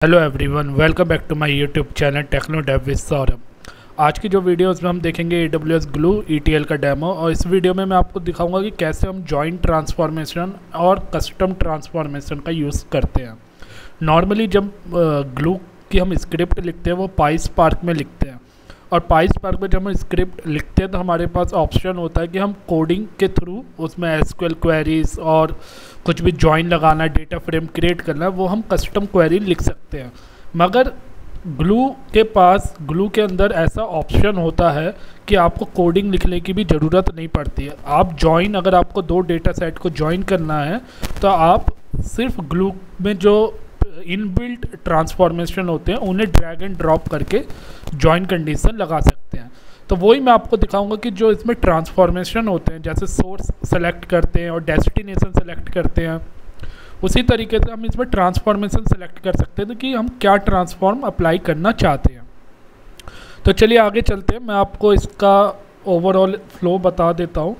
Hello everyone, welcome back to my YouTube channel techno dev with Saurabh. आज की जो video उसमें हम देखेंगे AWS ग्लू ETL का डेमो, और इस वीडियो में मैं आपको दिखाऊंगा कि कैसे हम जॉइंट ट्रांसफॉर्मेशन और कस्टम ट्रांसफॉर्मेशन का यूज़ करते हैं। नॉर्मली जब ग्लू की हम स्क्रिप्ट लिखते हैं वो पाईस्पार्क में लिखते हैं, और पाईस्पार्क में जब हम स्क्रिप्ट लिखते हैं तो हमारे पास ऑप्शन होता है कि हम कोडिंग के थ्रू उसमें SQL क्वेरीज और कुछ भी जॉइन लगाना, डेटा फ्रेम क्रिएट करना, वो हम कस्टम क्वेरी लिख सकते हैं। मगर ग्लू के अंदर ऐसा ऑप्शन होता है कि आपको कोडिंग लिखने की भी ज़रूरत नहीं पड़ती है। आप जॉइन, अगर आपको दो डेटा सेट को जॉइन करना है तो आप सिर्फ ग्लू में जो इनबिल्ट ट्रांसफॉर्मेशन होते हैं उन्हें ड्रैग एंड ड्रॉप करके जॉइन कंडीशन लगा सकते हैं। तो वही मैं आपको दिखाऊंगा कि जो इसमें ट्रांसफॉर्मेशन होते हैं, जैसे सोर्स सेलेक्ट करते हैं और डेस्टिनेशन सेलेक्ट करते हैं, उसी तरीके से हम इसमें ट्रांसफॉर्मेशन सेलेक्ट कर सकते हैं कि हम क्या ट्रांसफॉर्म अप्लाई करना चाहते हैं। तो चलिए आगे चलते हैं, मैं आपको इसका ओवरऑल फ्लो बता देता हूँ।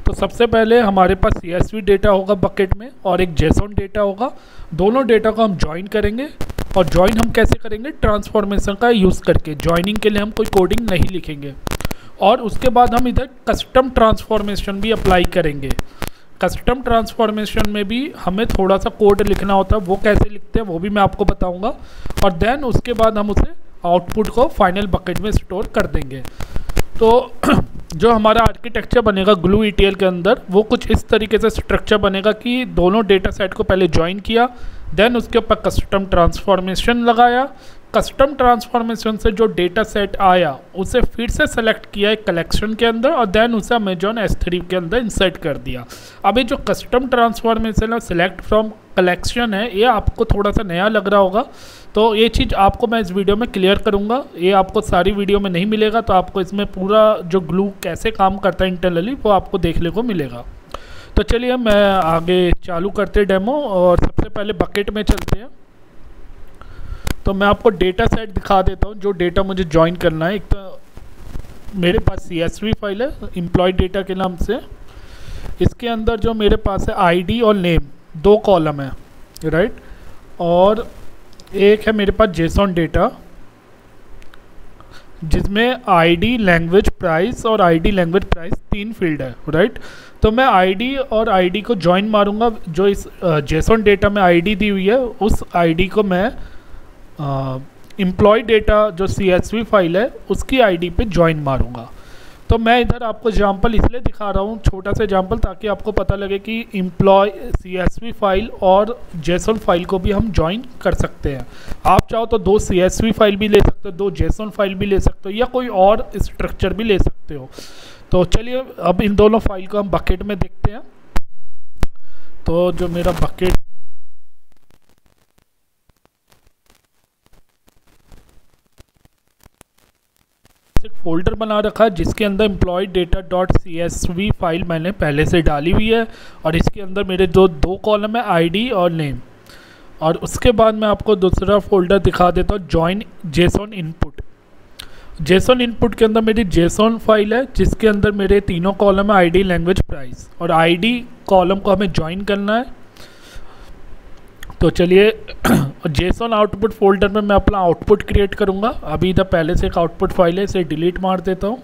तो सबसे पहले हमारे पास CSV डेटा होगा बकेट में, और एक JSON डेटा होगा। दोनों डेटा को हम ज्वाइन करेंगे, और ज्वाइन हम कैसे करेंगे? ट्रांसफॉर्मेशन का यूज़ करके। ज्वाइनिंग के लिए हम कोई कोडिंग नहीं लिखेंगे, और उसके बाद हम इधर कस्टम ट्रांसफॉर्मेशन भी अप्लाई करेंगे। कस्टम ट्रांसफॉर्मेशन में भी हमें थोड़ा सा कोड लिखना होता है, वो कैसे लिखते हैं वो भी मैं आपको बताऊंगा। और देन उसके बाद हम उसे आउटपुट को फाइनल बकेट में स्टोर कर देंगे। तो जो हमारा आर्किटेक्चर बनेगा ग्लू ETL के अंदर, वो कुछ इस तरीके से स्ट्रक्चर बनेगा कि दोनों डेटा सेट को पहले ज्वाइन किया, देन उसके ऊपर कस्टम ट्रांसफॉर्मेशन लगाया। कस्टम ट्रांसफॉर्मेशन से जो डेटा सेट आया उसे फिर से सेलेक्ट किया एक कलेक्शन के अंदर, और देन उसे अमेजॉन S3 के अंदर इंसर्ट कर दिया। अभी जो कस्टम ट्रांसफॉर्मेशन है, सेलेक्ट फ्रॉम कलेक्शन है, ये आपको थोड़ा सा नया लग रहा होगा, तो ये चीज़ आपको मैं इस वीडियो में क्लियर करूँगा। ये आपको सारी वीडियो में नहीं मिलेगा, तो आपको इसमें पूरा जो ग्लू कैसे काम करता है इंटरनली वो आपको देखने को मिलेगा। तो चलिए मैं आगे चालू करते डेमो, और सबसे पहले बकेट में चलते हैं। तो मैं आपको डेटा सेट दिखा देता हूँ जो डेटा मुझे ज्वाइन करना है। एक तो मेरे पास CSV फाइल है एम्प्लॉय डेटा के नाम से। इसके अंदर जो मेरे पास है ID और नेम, दो कॉलम है, राइट। और एक है मेरे पास JSON डेटा जिसमें ID लैंग्वेज प्राइस और ID लैंग्वेज प्राइस 3 फील्ड है, राइट। तो मैं ID और ID को ज्वाइन मारूंगा। जो इस JSON डेटा में ID दी हुई है उस ID को मैं एम्प्लॉय डेटा जो CSV फाइल है उसकी ID पे ज्वाइन मारूंगा। तो मैं इधर आपको एग्जांपल इसलिए दिखा रहा हूँ, छोटा सा एग्जांपल, ताकि आपको पता लगे कि एम्प्लॉय CSV फाइल और JSON फाइल को भी हम ज्वाइन कर सकते हैं। आप चाहो तो 2 CSV फाइल भी ले सकते हो, 2 JSON फाइल भी ले सकते हो, या कोई और स्ट्रक्चर भी ले सकते हो। तो चलिए अब इन दोनों फाइल को हम बकेट में देखते हैं। तो जो मेरा बकेट एक फोल्डर बना रखा है जिसके अंदर employee data dot CSV file मैंने पहले से डाली हुई है, और इसके अंदर मेरे जो दो कॉलम है ID और नेम। और उसके बाद मैं आपको दूसरा फोल्डर दिखा देता हूँ, join JSON input. JSON input के अंदर मेरी JSON फाइल है जिसके अंदर मेरे तीनों कॉलम है ID लैंग्वेज प्राइस, और ID कॉलम को हमें ज्वाइन करना है। तो चलिए JSON आउटपुट फोल्डर में मैं अपना आउटपुट क्रिएट करूंगा। अभी इधर पहले से एक आउटपुट फाइल है, इसे डिलीट मार देता हूँ।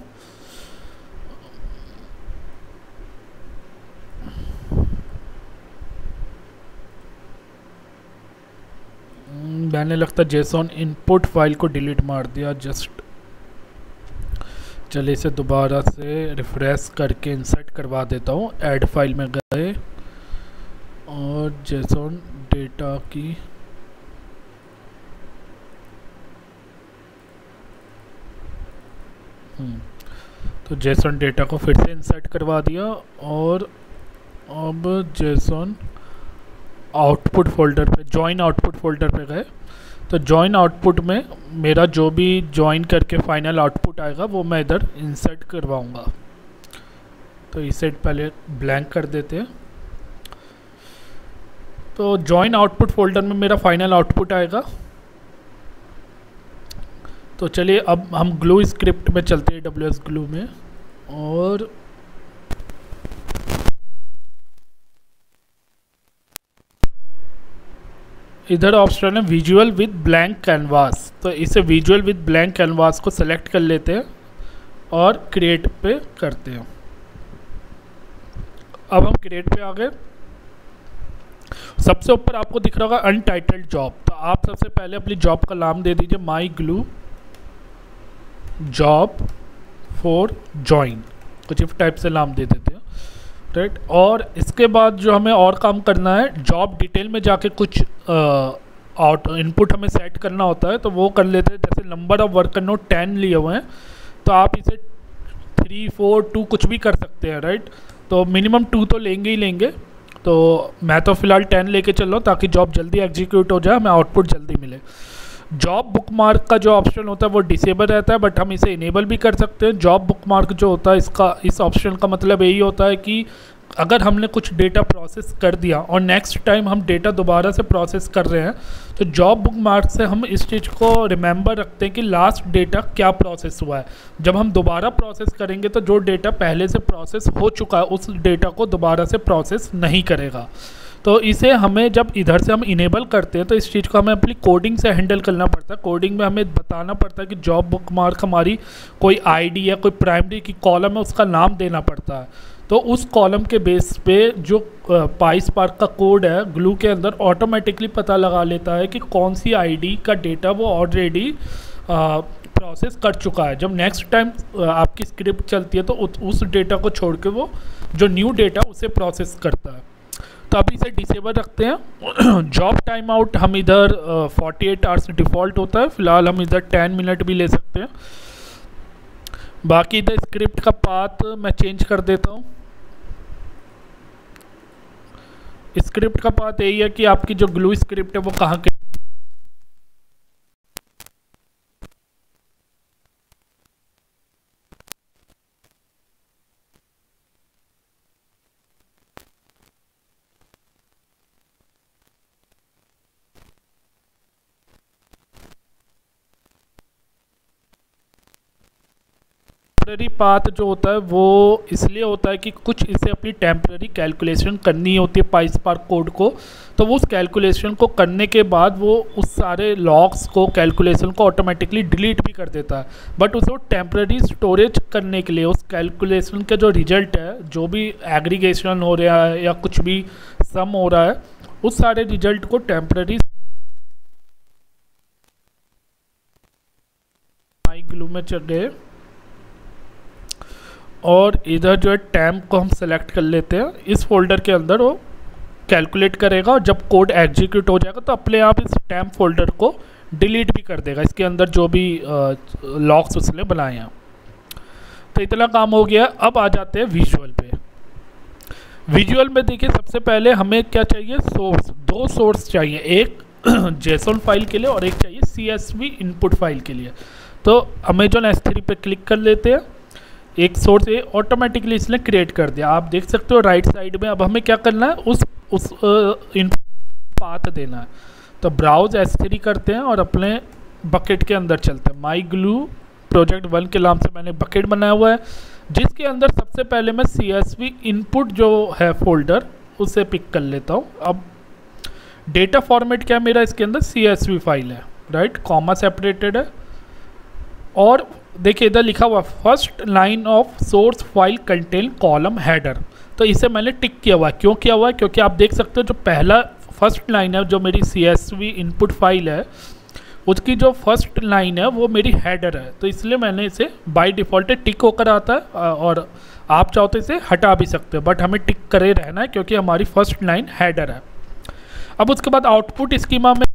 मैंने लगता है JSON इनपुट फाइल को डिलीट मार दिया जस्ट। चलिए इसे दोबारा से रिफ्रेश करके इंसर्ट करवा देता हूँ। ऐड फाइल में गए और JSON डेटा की तो JSON डेटा को फिर से इंसर्ट करवा दिया, और अब JSON आउटपुट फोल्डर पे, जॉइन आउटपुट फोल्डर पे गए। तो जॉइन आउटपुट में मेरा जो भी जॉइन करके फाइनल आउटपुट आएगा वो मैं इधर इंसर्ट करवाऊंगा। तो इसे पहले ब्लैंक कर देते हैं। तो जॉइन आउटपुट फोल्डर में मेरा फाइनल आउटपुट आएगा। तो चलिए अब हम ग्लू स्क्रिप्ट में चलते हैं AWS ग्लू में, और इधर ऑप्शन है विजुअल विद ब्लैंक कैनवास, तो इसे विजुअल विद ब्लैंक कैनवास को सेलेक्ट कर लेते हैं और क्रिएट पे करते हैं। अब हम क्रिएट पे आ गए। सबसे ऊपर आपको दिख रहा होगा अनटाइटल्ड जॉब, तो आप सबसे पहले अपनी जॉब का नाम दे दीजिए माई ग्लू जॉब फॉर जॉइन, कुछ इस टाइप से नाम दे देते हैं, राइट। और इसके बाद जो हमें और काम करना है, जॉब डिटेल में जाके कुछ इनपुट हमें सेट करना होता है, तो वो कर लेते हैं। जैसे नंबर ऑफ वर्कर नोट 10 लिए हुए हैं, तो आप इसे 3, 4, 2 कुछ भी कर सकते हैं, राइट। तो मिनिमम 2 तो लेंगे ही लेंगे, तो मैं तो फिलहाल 10 लेके चल रहा हूँ ताकि जॉब जल्दी एग्जीक्यूट हो जाए, हमें आउटपुट जल्दी मिले। जॉब बुकमार्क का जो ऑप्शन होता है वो डिसेबल रहता है, बट हम इसे इनेबल भी कर सकते हैं। जॉब बुकमार्क जो होता है इस ऑप्शन का मतलब यही होता है कि अगर हमने कुछ डेटा प्रोसेस कर दिया और नेक्स्ट टाइम हम डेटा दोबारा से प्रोसेस कर रहे हैं, तो जॉब बुकमार्क से हम इस चीज़ को रिमेंबर रखते हैं कि लास्ट डेटा क्या प्रोसेस हुआ है। जब हम दोबारा प्रोसेस करेंगे तो जो डेटा पहले से प्रोसेस हो चुका है उस डेटा को दोबारा से प्रोसेस नहीं करेगा। तो इसे हमें जब इधर से हम इनेबल करते हैं तो इस चीज़ को हमें अपनी कोडिंग से हैंडल करना पड़ता है। कोडिंग में हमें बताना पड़ता है कि जॉब बुकमार्क हमारी कोई आईडी या कोई प्राइमरी की कॉलम है उसका नाम देना पड़ता है। तो उस कॉलम के बेस पे जो पाईस्पार्क का कोड है ग्लू के अंदर ऑटोमेटिकली पता लगा लेता है कि कौन सी आईडी का डेटा वो ऑलरेडी प्रोसेस कर चुका है। जब नेक्स्ट टाइम आपकी स्क्रिप्ट चलती है तो उस डेटा को छोड़ के वो जो न्यू डेटा उसे प्रोसेस करता है। तो अभी इसे डिसेबल रखते हैं। जॉब टाइम आउट हम इधर 48 आवर्स डिफ़ॉल्ट होता है, फिलहाल हम इधर 10 मिनट भी ले सकते हैं। बाकी इधर स्क्रिप्ट का पाथ मैं चेंज कर देता हूँ। स्क्रिप्ट का पाथ यही है कि आपकी जो ग्लू स्क्रिप्ट है वो कहाँ के टेम्पररी पाथ जो होता है वो इसलिए होता है कि कुछ इसे अपनी टेम्पररी कैलकुलेशन करनी होती है पाईस्पार्क कोड को। तो वो उस कैलकुलेशन को करने के बाद वो उस सारे लॉग्स को कैलकुलेशन को ऑटोमेटिकली डिलीट भी कर देता है, बट उसे वो टेम्पररी स्टोरेज करने के लिए उस कैलकुलेशन का जो रिजल्ट है, जो भी एग्रीगेशन हो रहा है या कुछ भी सम हो रहा है, उस सारे रिजल्ट को टेम्पररी माई ग्लू में चल गए और इधर जो है टैम्प को हम सेलेक्ट कर लेते हैं। इस फोल्डर के अंदर वो कैलकुलेट करेगा और जब कोड एग्जीक्यूट हो जाएगा तो अपने आप इस टैम्प फोल्डर को डिलीट भी कर देगा, इसके अंदर जो भी लॉक्स उसने बनाए हैं। तो इतना काम हो गया। अब आ जाते हैं विजुअल पे। विजुअल में देखिए सबसे पहले हमें क्या चाहिए, सोर्स। 2 सोर्स चाहिए, एक जेसन फाइल के लिए और एक चाहिए CSV इनपुट फाइल के लिए। तो अमेजॉन S3 पे क्लिक कर लेते हैं। एक सोर्स ये ऑटोमेटिकली इसने क्रिएट कर दिया, आप देख सकते हो राइट साइड में। अब हमें क्या करना है, उस इनपुट पाथ देना है। तो ब्राउज S3 करते हैं और अपने बकेट के अंदर चलते हैं। माई ग्लू प्रोजेक्ट 1 के नाम से मैंने बकेट बनाया हुआ है, जिसके अंदर सबसे पहले मैं CSV इनपुट जो है फोल्डर उसे पिक कर लेता हूँ। अब डेटा फॉर्मेट क्या है मेरा, इसके अंदर CSV फाइल है, राइट, कॉमा सेपरेटेड है। और देखिए इधर लिखा हुआ first line of source file contain column header, तो इसे मैंने टिक किया हुआ है। क्यों किया हुआ है, क्योंकि आप देख सकते हो जो पहला फर्स्ट लाइन है जो मेरी CSV इनपुट फाइल है उसकी जो फर्स्ट लाइन है वो मेरी हेडर है, तो इसलिए मैंने इसे बाय डिफ़ॉल्ट टिक होकर आता है। और आप चाहो तो इसे हटा भी सकते हो, बट हमें टिक करे रहना है क्योंकि हमारी फर्स्ट लाइन हेडर है। अब उसके बाद आउटपुट स्कीमा में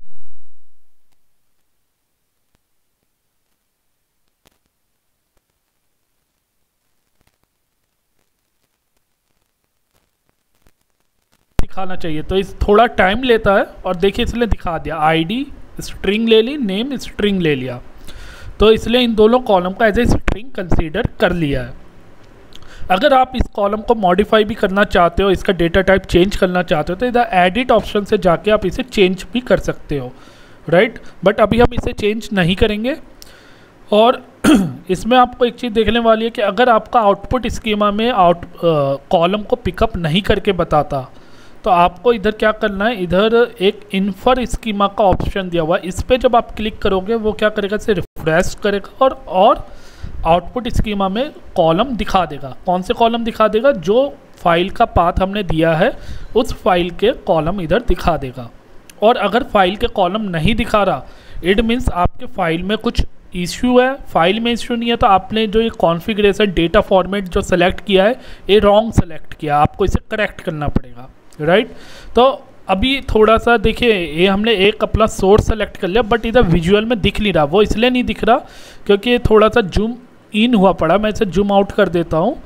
दिखाना चाहिए, तो इस थोड़ा टाइम लेता है। और देखिए इसलिए दिखा दिया, आईडी स्ट्रिंग ले ली, नेम स्ट्रिंग ले लिया, तो इसलिए इन दोनों कॉलम का एज ए स्ट्रिंग कंसीडर कर लिया है। अगर आप इस कॉलम को मॉडिफाई भी करना चाहते हो, इसका डेटा टाइप चेंज करना चाहते हो, तो इधर एडिट ऑप्शन से जाके आप इसे चेंज भी कर सकते हो, राइट। बट अभी हम इसे चेंज नहीं करेंगे। और इसमें आपको एक चीज़ देखने वाली है कि अगर आपका आउटपुट स्कीमा में कॉलम को पिकअप नहीं करके बताता, तो आपको इधर क्या करना है, इधर एक इन्फर स्कीमा का ऑप्शन दिया हुआ है, इस पर जब आप क्लिक करोगे वो क्या करेगा, इसे रिफ्रेश करेगा और आउटपुट स्कीमा में कॉलम दिखा देगा। कौन से कॉलम दिखा देगा, जो फाइल का पाथ हमने दिया है उस फाइल के कॉलम इधर दिखा देगा। और अगर फाइल के कॉलम नहीं दिखा रहा, इट मीन्स आपके फाइल में कुछ इश्यू है। फाइल में इश्यू नहीं है तो आपने जो ये कॉन्फ़िगरेशन डेटा फॉर्मेट जो सेलेक्ट किया है ये रॉन्ग सेलेक्ट किया, आपको इसे करेक्ट करना पड़ेगा, राइट। तो अभी थोड़ा सा देखिए, ये हमने एक अपना सोर्स सेलेक्ट कर लिया, बट इधर विजुअल में दिख नहीं रहा। वो इसलिए नहीं दिख रहा क्योंकि थोड़ा सा जूम इन हुआ पड़ा। मैं इसे जूम आउट कर देता हूँ।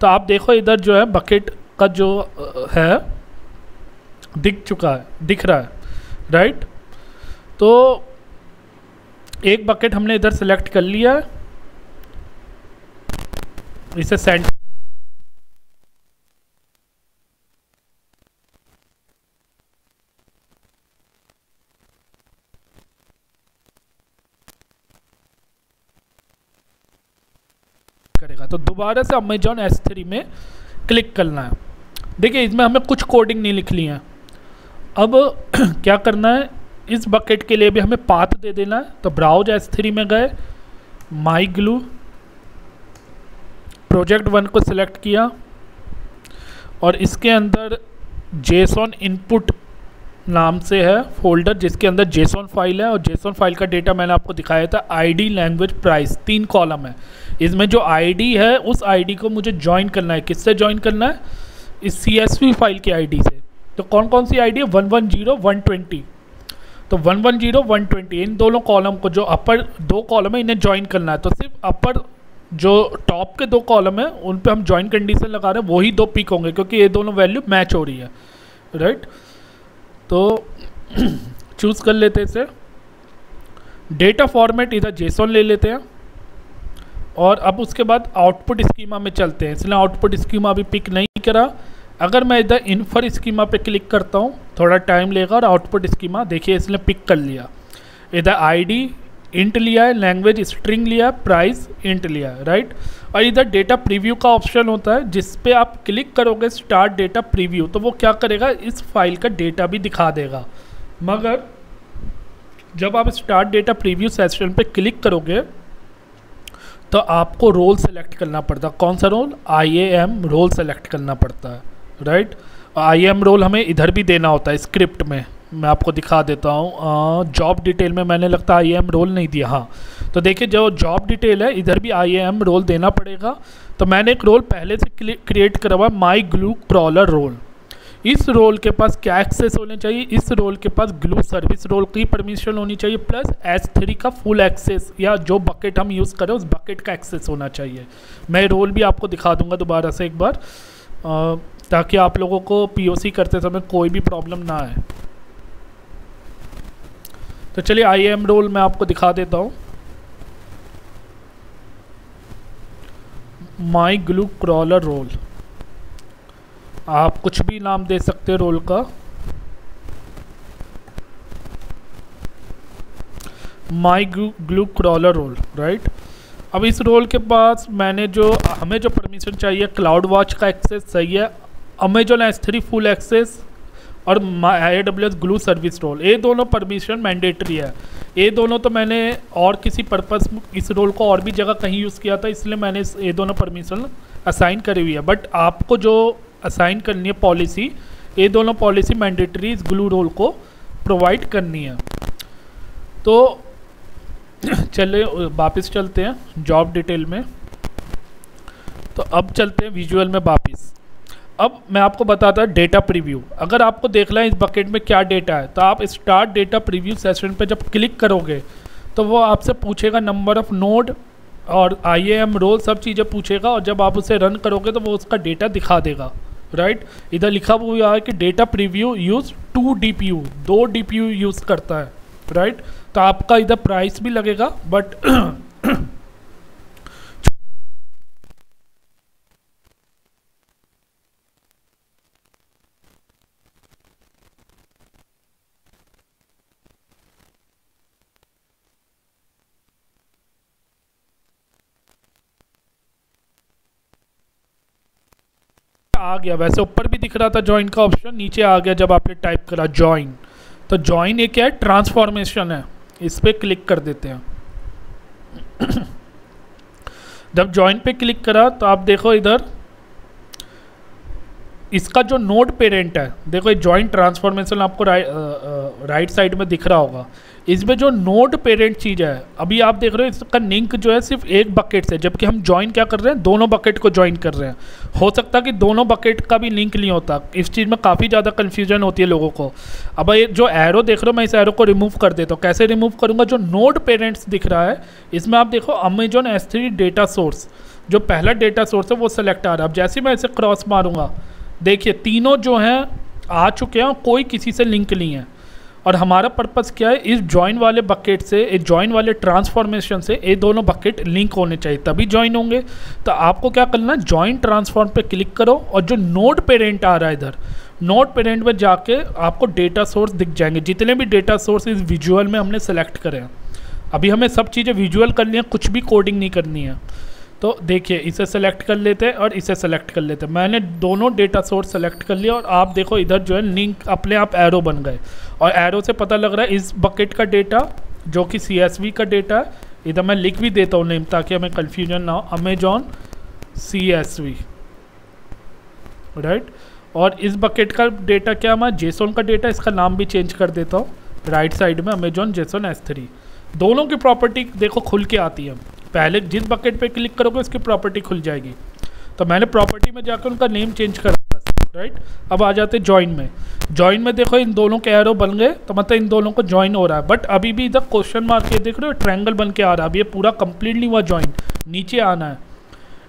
तो आप देखो इधर जो है बकेट का जो है दिख चुका है, दिख रहा है, राइट। तो एक बकेट हमने इधर सेलेक्ट कर लिया है, इसे सेंटर करेगा। तो दोबारा से अमेजॉन S3 में क्लिक करना है। देखिए इसमें हमें कुछ कोडिंग नहीं लिखनी है। अब क्या करना है, इस बकेट के लिए भी हमें पाथ दे देना है। तो ब्राउज S3 में गए, माई ग्लू प्रोजेक्ट 1 को सिलेक्ट किया और इसके अंदर जेसॉन इनपुट नाम से है फोल्डर जिसके अंदर जेसॉन फाइल है। और जेसॉन फाइल का डेटा मैंने आपको दिखाया था, आईडी, लैंग्वेज, प्राइस, 3 कॉलम है। इसमें जो आईडी है उस आईडी को मुझे ज्वाइन करना है। किससे ज्वाइन करना है, इस CSV फाइल की आईडी से। तो कौन कौन सी आईडी है, 110 120। तो 110 120 इन दोनों कॉलम को, जो अपर 2 कॉलम है इन्हें ज्वाइन करना है। तो सिर्फ अपर जो टॉप के 2 कॉलम है उन पे हम ज्वाइन कंडीशन लगा रहे हैं, वही 2 पिक होंगे क्योंकि ये दोनों वैल्यू मैच हो रही है, राइट। तो चूज़ कर लेते हैं इसे। डेटा फॉर्मेट इधर जेसॉन ले लेते हैं और अब उसके बाद आउटपुट स्कीमा में चलते हैं। इसलिए आउटपुट स्कीमा अभी पिक नहीं करा। अगर मैं इधर इन्फर स्कीमा पे क्लिक करता हूँ थोड़ा टाइम लेगा और आउटपुट स्कीमा देखिए इसने पिक कर लिया। इधर आईडी इंट लिया है, लैंग्वेज स्ट्रिंग लिया है, प्राइस इंट लिया है, राइट। और इधर डेटा प्रीव्यू का ऑप्शन होता है जिस पे आप क्लिक करोगे स्टार्ट डेटा प्रीव्यू, तो वो क्या करेगा, इस फाइल का डेटा भी दिखा देगा। मगर जब आप स्टार्ट डेटा प्रीव्यू सेशन पे क्लिक करोगे तो आपको रोल सेलेक्ट करना पड़ता है। कौन सा रोल, IAM रोल सेलेक्ट करना पड़ता है, राइट। IAM रोल हमें इधर भी देना होता है स्क्रिप्ट में। मैं आपको दिखा देता हूँ, जॉब डिटेल में मैंने लगता है IAM रोल नहीं दिया। हाँ, तो देखिए जो जॉब डिटेल है इधर भी IAM रोल देना पड़ेगा। तो मैंने एक रोल पहले से क्रिएट करा हुआ, माई ग्लू क्रॉलर रोल। इस रोल के पास क्या एक्सेस होने चाहिए, इस रोल के पास ग्लू सर्विस रोल की परमिशन होनी चाहिए प्लस S3 का फुल एक्सेस, या जो बकेट हम यूज़ करें उस बकेट का एक्सेस होना चाहिए। मैं रोल भी आपको दिखा दूंगा दोबारा से एक बार, ताकि आप लोगों को POC करते समय कोई भी प्रॉब्लम ना आए। तो चलिए IAM रोल मैं आपको दिखा देता हूँ। माई ग्लू क्रॉलर रोल, आप कुछ भी नाम दे सकते हैं रोल का। माई ग्लू क्रॉलर रोल, राइट। अब इस रोल के पास मैंने जो हमें जो परमिशन चाहिए, क्लाउड वॉच का एक्सेस सही है, अमेजॉन S3 फुल एक्सेस और AWS ग्लू सर्विस रोल, ये दोनों परमिशन मैंडेटरी है। ये दोनों तो मैंने और किसी पर्पस इस रोल को और भी जगह कहीं यूज़ किया था, इसलिए मैंने ये दोनों परमिशन असाइन करी हुई है। बट आपको जो असाइन करनी है पॉलिसी, ये दोनों पॉलिसी मैंडेटरी इस ग्लू रोल को प्रोवाइड करनी है। तो चलिए वापस चलते हैं जॉब डिटेल में। तो अब चलते हैं विजुअल में वापस। अब मैं आपको बताता हूँ डेटा प्रीव्यू। अगर आपको देखना है इस बकेट में क्या डेटा है, तो आप स्टार्ट डेटा प्रीव्यू सेशन पे जब क्लिक करोगे तो वो आपसे पूछेगा नंबर ऑफ नोड और IAM रोल, सब चीज़ें पूछेगा। और जब आप उसे रन करोगे तो वो उसका डेटा दिखा देगा, राइट। इधर लिखा हुआ है कि data preview use 2 DPU, 2 DPU use करता है, राइट। तो आपका इधर प्राइस भी लगेगा, बट आ गया, वैसे ऊपर भी दिख रहा था जॉइन का ऑप्शन, नीचे आ गया जब आपने टाइप करा जॉइन। तो जॉइन ये क्या है, ट्रांसफॉर्मेशन है, इस पर क्लिक कर देते हैं। जब जॉइन पे क्लिक करा तो आप देखो इधर इसका जो नोड पेरेंट है, देखो ये जॉइंट ट्रांसफॉर्मेशन आपको राइट साइड में दिख रहा होगा। इसमें जो नोड पेरेंट चीज़ है, अभी आप देख रहे हो इसका लिंक जो है सिर्फ एक बकेट से, जबकि हम जॉइन क्या कर रहे हैं, दोनों बकेट को जॉइन कर रहे हैं। हो सकता है कि दोनों बकेट का भी लिंक नहीं होता, इस चीज़ में काफ़ी ज़्यादा कन्फ्यूजन होती है लोगों को। अब ये जो एरो देख रहे हो, मैं इस एरो को रिमूव कर देता हूँ। कैसे रिमूव करूँगा, जो नोड पेरेंट्स दिख रहा है इसमें आप देखो अमेजॉन S3 डेटा सोर्स, जो पहला डेटा सोर्स है वो सेलेक्ट आ रहा है। अब जैसे मैं इसे क्रॉस मारूंगा, देखिए तीनों जो हैं आ चुके हैं, कोई किसी से लिंक नहीं है। और हमारा पर्पस क्या है, इस जॉइन वाले बकेट से, इस जॉइन वाले ट्रांसफॉर्मेशन से ये दोनों बकेट लिंक होने चाहिए, तभी जॉइन होंगे। तो आपको क्या करना है, जॉइन ट्रांसफॉर्म पे क्लिक करो और जो नोड पेरेंट आ रहा है इधर, नोड पेरेंट में जाके आपको डेटा सोर्स दिख जाएंगे, जितने भी डेटा सोर्स इस विजुअल में हमने सेलेक्ट करे हैं। अभी हमें सब चीज़ें विजुअल करनी है, कुछ भी कोडिंग नहीं करनी है। तो देखिए इसे सेलेक्ट कर लेते हैं और इसे सेलेक्ट कर लेते हैं। मैंने दोनों डेटा सोर्स सेलेक्ट कर लिया और आप देखो इधर जो है लिंक अपने आप एरो बन गए, और एरो से पता लग रहा है इस बकेट का डेटा जो कि CSV का डेटा है। इधर मैं लिख भी देता हूँ नेम, ताकि हमें कन्फ्यूजन ना हो, अमेजॉन CSV, राइट। और इस बकेट का डेटा क्या हमारा जेसोन का डेटा, इसका नाम भी चेंज कर देता हूँ राइट साइड में, अमेजॉन जेसोन S3। दोनों की प्रॉपर्टी देखो खुल के आती है, पहले जिस बकेट पे क्लिक करोगे उसकी प्रॉपर्टी खुल जाएगी। तो मैंने प्रॉपर्टी में जाकर उनका नेम चेंज करा बस, राइट। अब आ जाते जॉइन में। जॉइन में देखो इन दोनों के एरो बन गए, तो मतलब इन दोनों को जॉइन हो रहा है। बट अभी भी इधर क्वेश्चन मार्क ये देख रहे हो, ट्रायंगल बन के आ रहा है। अब ये पूरा कंप्लीट नहीं हुआ जॉइन, नीचे आना है।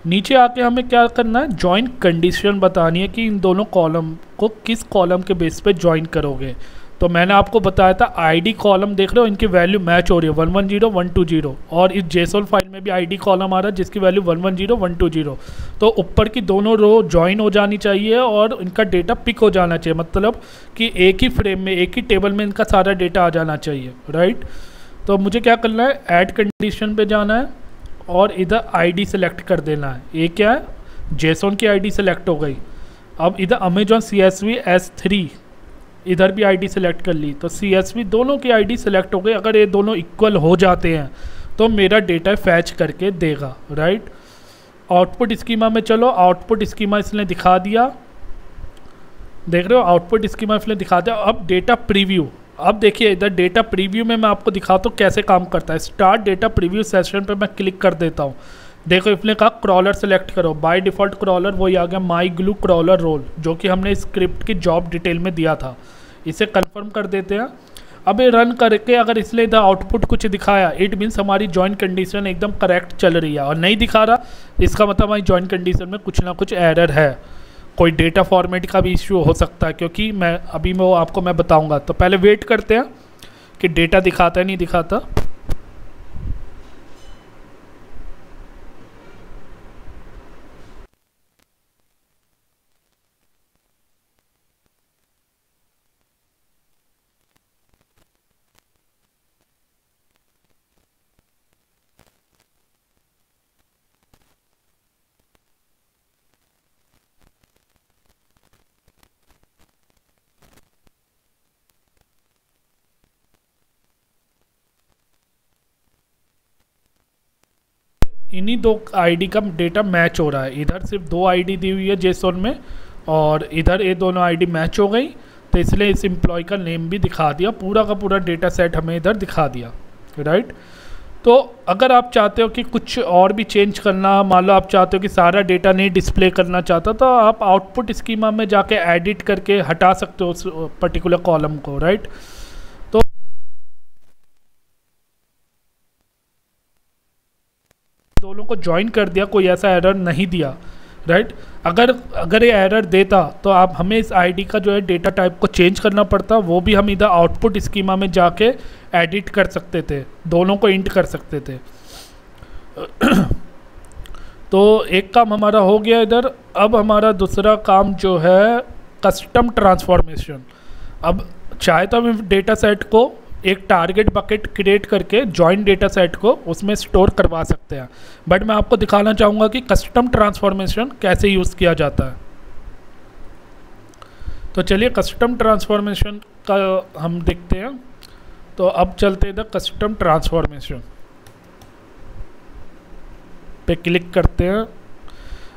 नीचे आके हमें क्या करना है, जॉइन कंडीशन बतानी है कि इन दोनों कॉलम को किस कॉलम के बेस पे जॉइन करोगे। तो मैंने आपको बताया था आईडी कॉलम देख रहे हो, इनकी वैल्यू मैच हो रही है 110 120, और इस जेसोन फाइल में भी आईडी कॉलम आ रहा है जिसकी वैल्यू 110 120। तो ऊपर की दोनों रो जॉइन हो जानी चाहिए और इनका डेटा पिक हो जाना चाहिए, मतलब कि एक ही फ्रेम में, एक ही टेबल में इनका सारा डेटा आ जाना चाहिए, राइट। तो मुझे क्या करना है, ऐड कंडीशन पे जाना है और इधर आईडी सेलेक्ट कर देना है। ये क्या है, जेसोन की आईडी सेलेक्ट हो गई। अब इधर अमेजॉन CSV S3, इधर भी आईडी सेलेक्ट कर ली, तो CSV दोनों की आईडी सेलेक्ट हो गई। अगर ये दोनों इक्वल हो जाते हैं तो मेरा डेटा फैच करके देगा, राइट। आउटपुट स्कीमा में चलो, आउटपुट स्कीमा इसने दिखा दिया, देख रहे हो आउटपुट स्कीमा इसने दिखा दिया। अब डेटा प्रीव्यू, अब देखिए इधर डेटा प्रीव्यू में मैं आपको दिखाता हूँ कैसे काम करता है। स्टार्ट डेटा प्रीव्यू सेशन पे मैं क्लिक कर देता हूँ। देखो इसने कहा क्रॉलर सेलेक्ट करो, बाय डिफ़ॉल्ट क्रॉलर वही आ गया, माई ग्लू क्रॉलर रोल, जो कि हमने स्क्रिप्ट की जॉब डिटेल में दिया था। इसे कंफर्म कर देते हैं। अब ये रन करके अगर इसलिए इधर आउटपुट कुछ दिखाया, इट मीन्स हमारी जॉइन कंडीशन एकदम करेक्ट चल रही है। और नहीं दिखा रहा, इसका मतलब हमारी जॉइन कंडीशन में कुछ ना कुछ एरर है, कोई डेटा फॉर्मेट का भी इश्यू हो सकता है, क्योंकि मैं अभी वो आपको मैं बताऊँगा। तो पहले वेट करते हैं कि डेटा दिखाता है नहीं दिखाता। इन्हीं दो आईडी का डेटा मैच हो रहा है। इधर सिर्फ 2 आईडी दी हुई है जेसोन में, और इधर ये दोनों आईडी मैच हो गई, तो इसलिए इस एम्प्लॉय का नेम भी दिखा दिया, पूरा का पूरा डेटा सेट हमें इधर दिखा दिया, राइट। तो अगर आप चाहते हो कि कुछ और भी चेंज करना, मान लो आप चाहते हो कि सारा डेटा नहीं डिस्प्ले करना चाहता, तो आप आउटपुट स्कीमा में जाके एडिट करके हटा सकते हो उस पर्टिकुलर कॉलम को, राइट। तो दोनों को ज्वाइन कर दिया, कोई ऐसा एरर नहीं दिया, राइट। अगर ये एरर देता तो आप हमें इस आईडी का जो है डेटा टाइप को चेंज करना पड़ता, वो भी हम इधर आउटपुट स्कीमा में जाके एडिट कर सकते थे, दोनों को इंट कर सकते थे। तो एक काम हमारा हो गया इधर। अब हमारा दूसरा काम जो है कस्टम ट्रांसफॉर्मेशन। अब चाहे तो हम डेटा सेट को एक टारगेट बकेट क्रिएट करके जॉइन डेटा सेट को उसमें स्टोर करवा सकते हैं, बट मैं आपको दिखाना चाहूँगा कि कस्टम ट्रांसफॉर्मेशन कैसे यूज़ किया जाता है। तो चलिए कस्टम ट्रांसफॉर्मेशन का हम देखते हैं। तो अब चलते हैं कस्टम ट्रांसफॉर्मेशन पे क्लिक करते हैं।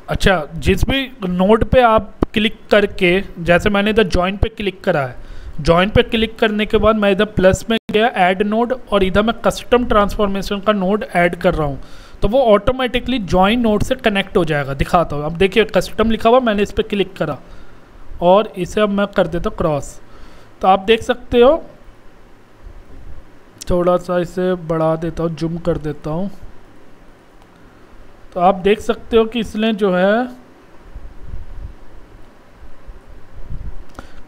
अच्छा, जिस भी नोड पे आप क्लिक करके, जैसे मैंने इधर जॉइन पे क्लिक करा है, जॉइन पे क्लिक करने के बाद मैं इधर प्लस में गया ऐड नोड, और इधर मैं कस्टम ट्रांसफॉर्मेशन का नोड ऐड कर रहा हूँ, तो वो ऑटोमेटिकली जॉइन नोड से कनेक्ट हो जाएगा। दिखाता हूँ, अब देखिए कस्टम लिखा हुआ, मैंने इस पर क्लिक करा और इसे अब मैं कर देता हूँ क्रॉस। तो आप देख सकते हो, थोड़ा सा इसे बढ़ा देता हूँ, जूम कर देता हूँ, तो आप देख सकते हो कि इसने जो है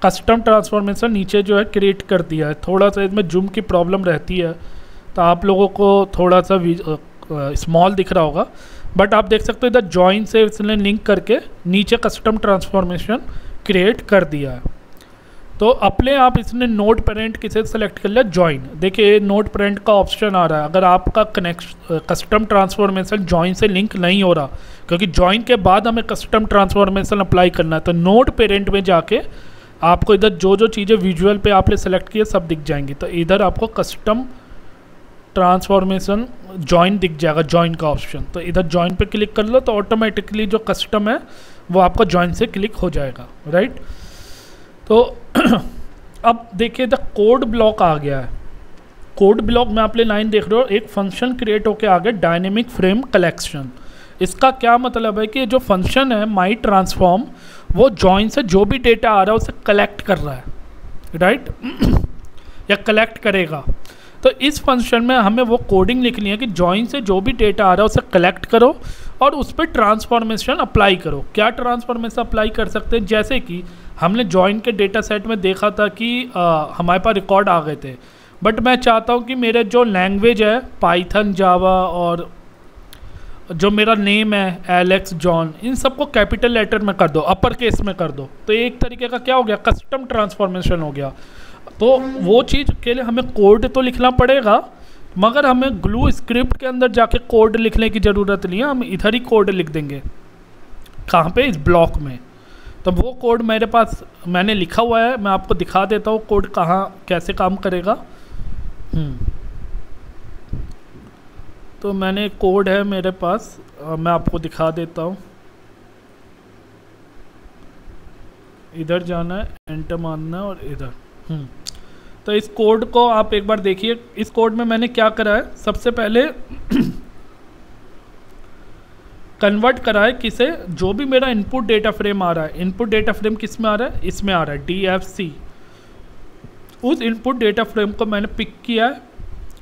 कस्टम ट्रांसफॉर्मेशन नीचे जो है क्रिएट कर दिया है। थोड़ा सा इसमें जूम की प्रॉब्लम रहती है, तो आप लोगों को थोड़ा सा स्मॉल दिख रहा होगा, बट आप देख सकते हो इधर जॉइन से इसने लिंक करके नीचे कस्टम ट्रांसफॉर्मेशन क्रिएट कर दिया है। तो अपने आप इसने नोड पेरेंट किसे सेलेक्ट कर लिया, जॉइन। देखिए नोड पेरेंट का ऑप्शन आ रहा है। अगर आपका कस्टम ट्रांसफॉर्मेशन जॉइन से लिंक नहीं हो रहा, क्योंकि जॉइन के बाद हमें कस्टम ट्रांसफॉर्मेशन अप्लाई करना है, तो नोड पेरेंट में जाके आपको इधर जो जो चीज़ें विजुअल पे आपने सेलेक्ट किए सब दिख जाएंगी। तो इधर आपको कस्टम ट्रांसफॉर्मेशन जॉइन दिख जाएगा, जॉइन का ऑप्शन। तो इधर जॉइन पे क्लिक कर लो, तो ऑटोमेटिकली जो कस्टम है वो आपका जॉइन से क्लिक हो जाएगा, राइट। तो अब देखिए द कोड ब्लॉक आ गया है। कोड ब्लॉक में आप लाइन देख रहे हो, एक फंक्शन क्रिएट होके आ गया, डायनेमिक फ्रेम कलेक्शन। इसका क्या मतलब है कि जो फंक्शन है माई ट्रांसफॉर्म, वो जॉइन से जो भी डेटा आ रहा है उसे कलेक्ट कर रहा है, राइट या कलेक्ट करेगा। तो इस फंक्शन में हमें वो कोडिंग लिखनी है कि जॉइन से जो भी डेटा आ रहा है उसे कलेक्ट करो और उस पर ट्रांसफॉर्मेशन अप्लाई करो। क्या ट्रांसफॉर्मेशन अप्लाई कर सकते हैं, जैसे कि हमने जॉइन के डेटा सेट में देखा था कि हमारे पास रिकॉर्ड आ गए थे, बट मैं चाहता हूँ कि मेरे जो लैंग्वेज है पाइथन, जावा और जो मेरा नेम है एलेक्स, जॉन, इन सबको कैपिटल लेटर में कर दो, अपर केस में कर दो। तो एक तरीके का क्या हो गया, कस्टम ट्रांसफॉर्मेशन हो गया। तो वो चीज़ के लिए हमें कोड तो लिखना पड़ेगा, मगर हमें ग्लू स्क्रिप्ट के अंदर जाके कोड लिखने की ज़रूरत नहीं है, हम इधर ही कोड लिख देंगे। कहाँ पे, इस ब्लॉक में। तो वो कोड मेरे पास मैंने लिखा हुआ है, मैं आपको दिखा देता हूँ कोड कहाँ कैसे काम करेगा। तो मैंने कोड है मेरे पास, मैं आपको दिखा देता हूँ। इधर जाना है, एंटर मारना है और इधर। तो इस कोड को आप एक बार देखिए। इस कोड में मैंने क्या करा है, सबसे पहले कन्वर्ट करा है किसे, जो भी मेरा इनपुट डेटा फ्रेम आ रहा है। इनपुट डेटा फ्रेम किस में आ रहा है, इसमें आ रहा है DFC। उस इनपुट डेटा फ्रेम को मैंने पिक किया है।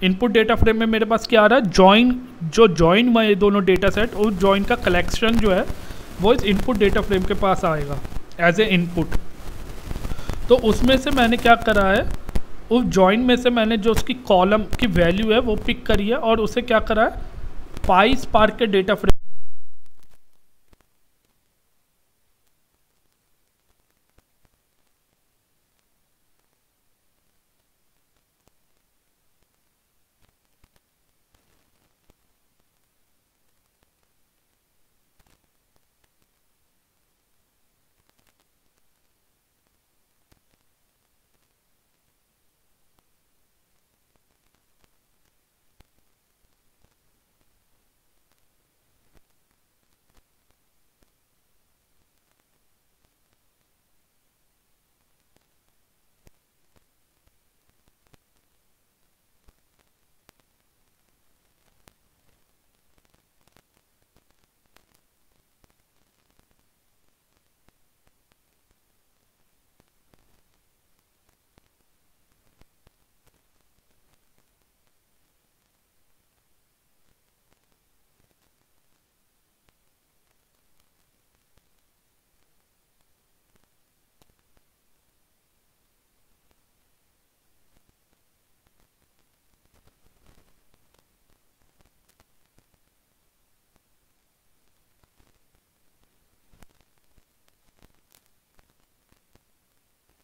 इनपुट डेटा फ्रेम में मेरे पास क्या आ रहा है, जॉइन, जो जॉइन में ये दोनों डेटा सेट, उस जॉइन का कलेक्शन जो है वो इस इनपुट डेटा फ्रेम के पास आएगा एज ए इनपुट। तो उसमें से मैंने क्या करा है, उस जॉइन में से मैंने जो उसकी कॉलम की वैल्यू है वो पिक करी है और उसे क्या करा है, पाई स्पार्क के डेटा फ्रेम